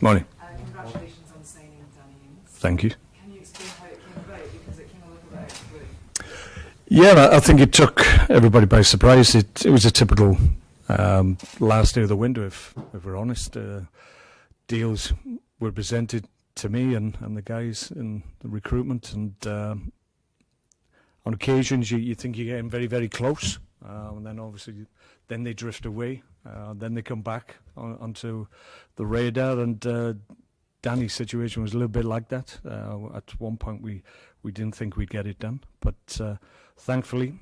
Morning. Congratulations on signing Danny Hughes. Thank you. Can you explain how it came about? Because it came a little bit out of the blue. Yeah, I think it took everybody by surprise. It was a typical last day of the window, if we're honest. Deals were presented to me and the guys in the recruitment, and on occasions you think you're getting very, very close, and then obviously then they drift away, then they come back onto the radar, and Danny's situation was a little bit like that. At one point we didn't think we'd get it done, but thankfully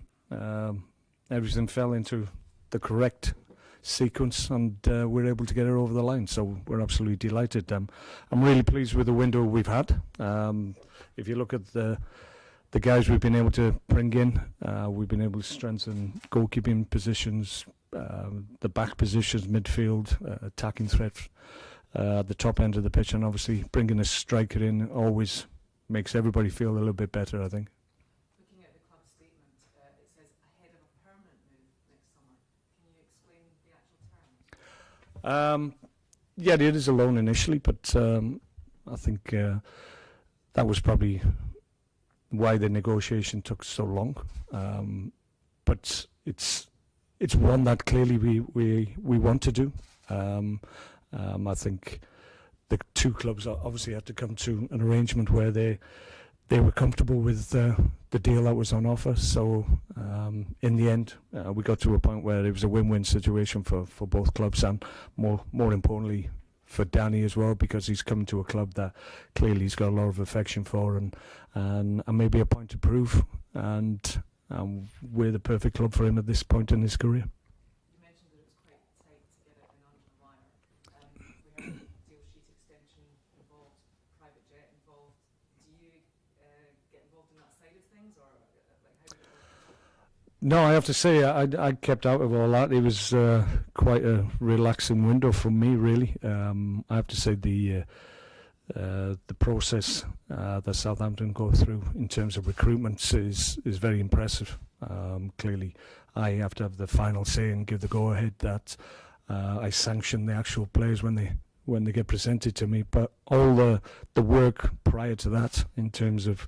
everything fell into the correct sequence, and we're able to get her over the line, so we're absolutely delighted. I'm really pleased with the window we've had. If you look at the guys we've been able to bring in, we've been able to strengthen goalkeeping positions, the back positions, midfield, attacking threat, the top end of the pitch, and obviously bringing a striker in always makes everybody feel a little bit better, I think. Looking at the club statement, it says ahead of a permanent move next summer. Can you explain the actual term? Yeah, it is a loan initially, but I think that was probably why the negotiation took so long. But it's one that clearly we want to do. I think the two clubs obviously had to come to an arrangement where they were comfortable with the deal that was on offer. So in the end, we got to a point where it was a win-win situation for both clubs, and more importantly for Danny as well, because he's come to a club that clearly he's got a lot of affection for, and maybe a point to prove, and we're the perfect club for him at this point in his career. You mentioned that it was quite tight to get it in under the wire. We had a deal sheet extension involved, private jet involved. Do you get involved in that side of things, or like how do you work? No, I have to say I kept out of all that. It was quite a relaxing window for me, really. I have to say the process that Southampton go through in terms of recruitment is very impressive. Clearly, I have to have the final say and give the go-ahead that I sanction the actual players when they get presented to me. But all the work prior to that, in terms of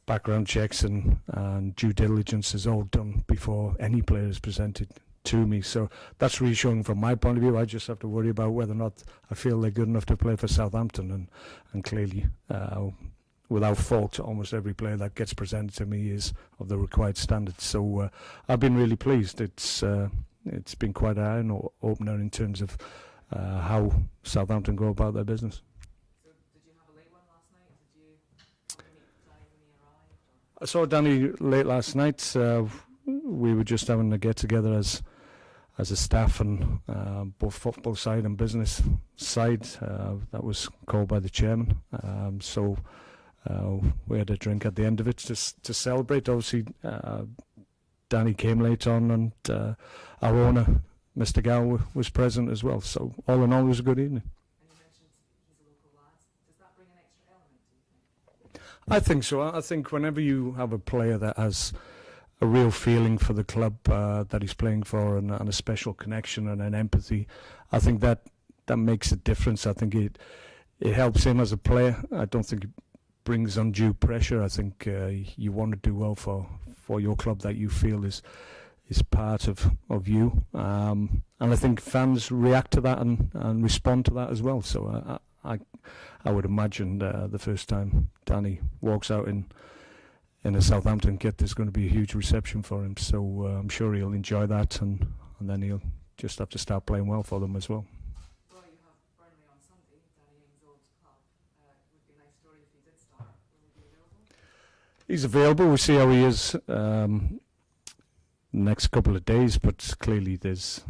background checks and due diligence, is all done before any player is presented to me. So that's reassuring from my point of view. I just have to worry about whether or not I feel they're good enough to play for Southampton, and clearly without fault almost every player that gets presented to me is of the required standards. So I've been really pleased. It's been quite an eye-opener in terms of how Southampton go about their business. So did you have a late one last night? Did you meet Danny when he arrived? I saw Danny late last night. We were just having a get-together as a staff, and both football side and business side. That was called by the chairman. So we had a drink at the end of it just to celebrate. Obviously, Danny came late on, and our owner, Mr. Gow, was present as well. So all in all, it was a good evening. And you mentioned he's a local lad. Does that bring an extra element, do you think? I think so. I think whenever you have a player that has a real feeling for the club that he's playing for, and a special connection and an empathy, I think that makes a difference. I think it helps him as a player. I don't think it brings undue pressure. I think you want to do well for your club that you feel is part of you, and I think fans react to that and respond to that as well. So I would imagine the first time Danny walks out in a Southampton kit, there's going to be a huge reception for him. So I'm sure he'll enjoy that, and then he'll just have to start playing well for them as well. Well, you have Burnley on Sunday, Danny Hughes' old club. It would be a nice story if he did start. Will he be available? He's available. We'll see how he is next couple of days, but clearly there's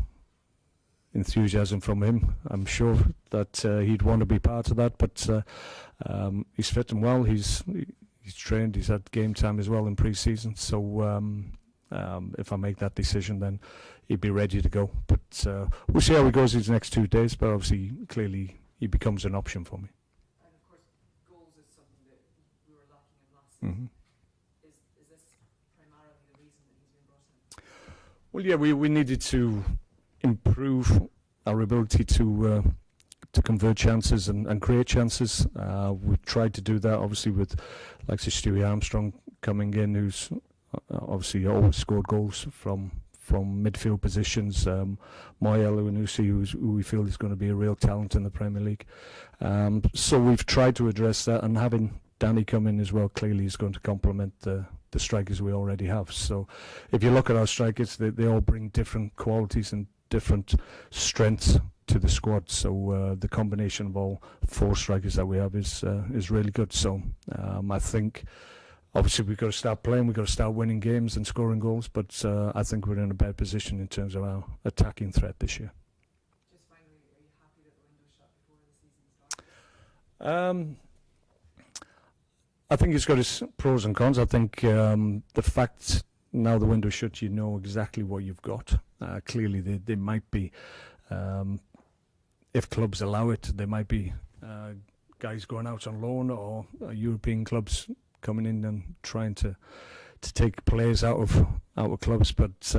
enthusiasm from him. I'm sure that he'd want to be part of that, but he's fit and well. He's trained. He's had game time as well in pre-season. So if I make that decision, then he'd be ready to go. But we'll see how he goes these next 2 days. But obviously, clearly, he becomes an option for me. And of course, goals is something that we were lacking in last season. Is this primarily the reason that he's been brought in? Well, yeah, we needed to improve our ability to to convert chances and create chances. We've tried to do that, obviously, with like Stewie Armstrong coming in, who's obviously always scored goals from midfield positions. Moya Elyounoussi, who we feel is going to be a real talent in the Premier League. So we've tried to address that, and having Danny come in as well clearly is going to complement the strikers we already have. So if you look at our strikers, they all bring different qualities and different strengths to the squad. So the combination of all 4 strikers that we have is really good. So I think obviously we've got to start playing, we've got to start winning games and scoring goals, but I think we're in a better position in terms of our attacking threat this year. Just finally, are you happy that the window shut before the season starts? I think it's got its pros and cons. I think the fact now the window's shut, you know exactly what you've got. Clearly, they might be, if clubs allow it, there might be guys going out on loan or European clubs coming in and trying to take players out of clubs. But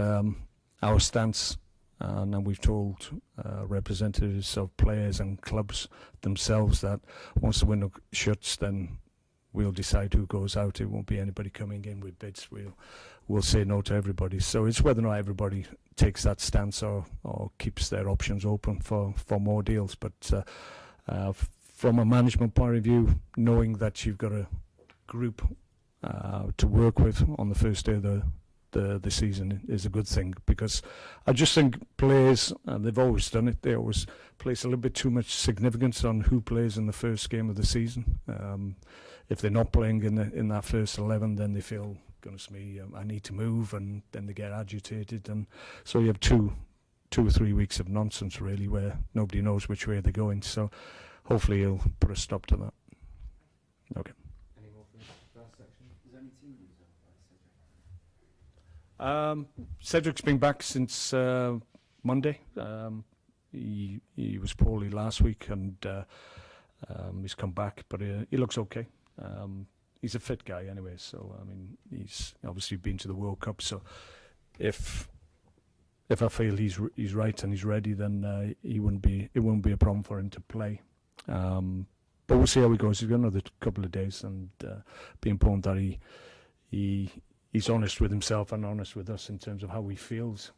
our stance, and we've told representatives of players and clubs themselves that once the window shuts, then we'll decide who goes out. It won't be anybody coming in with bids. We'll say no to everybody. So it's whether or not everybody takes that stance or keeps their options open for more deals. But from a management point of view, knowing that you've got a group to work with on the first day of the season is a good thing, because I just think players, they've always done it, they always place a little bit too much significance on who plays in the first game of the season. If they're not playing in that first 11, then they feel, goodness me, I need to move, and then they get agitated, and so you have two or 3 weeks of nonsense really, where nobody knows which way they're going. So hopefully he'll put a stop to that. Okay. Any more for the first section? Is there any team news on Cedric? Cedric's been back since Monday. He was poorly last week, and he's come back, but he looks okay. He's a fit guy anyway, so I mean, he's obviously been to the World Cup. So if I feel he's right and he's ready, then it wouldn't be a problem for him to play. But we'll see how he goes. He's got another couple of days, and be important that he's honest with himself and honest with us in terms of how he feels.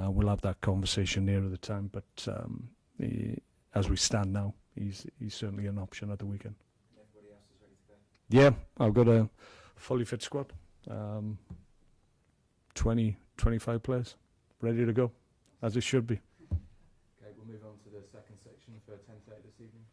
We'll have that conversation nearer the time, but as we stand now, he's certainly an option at the weekend. Everybody else is ready to go? Yeah, I've got a fully fit squad, 25 players, ready to go, as it should be. Okay, we'll move on to the second section for 10:30 this evening.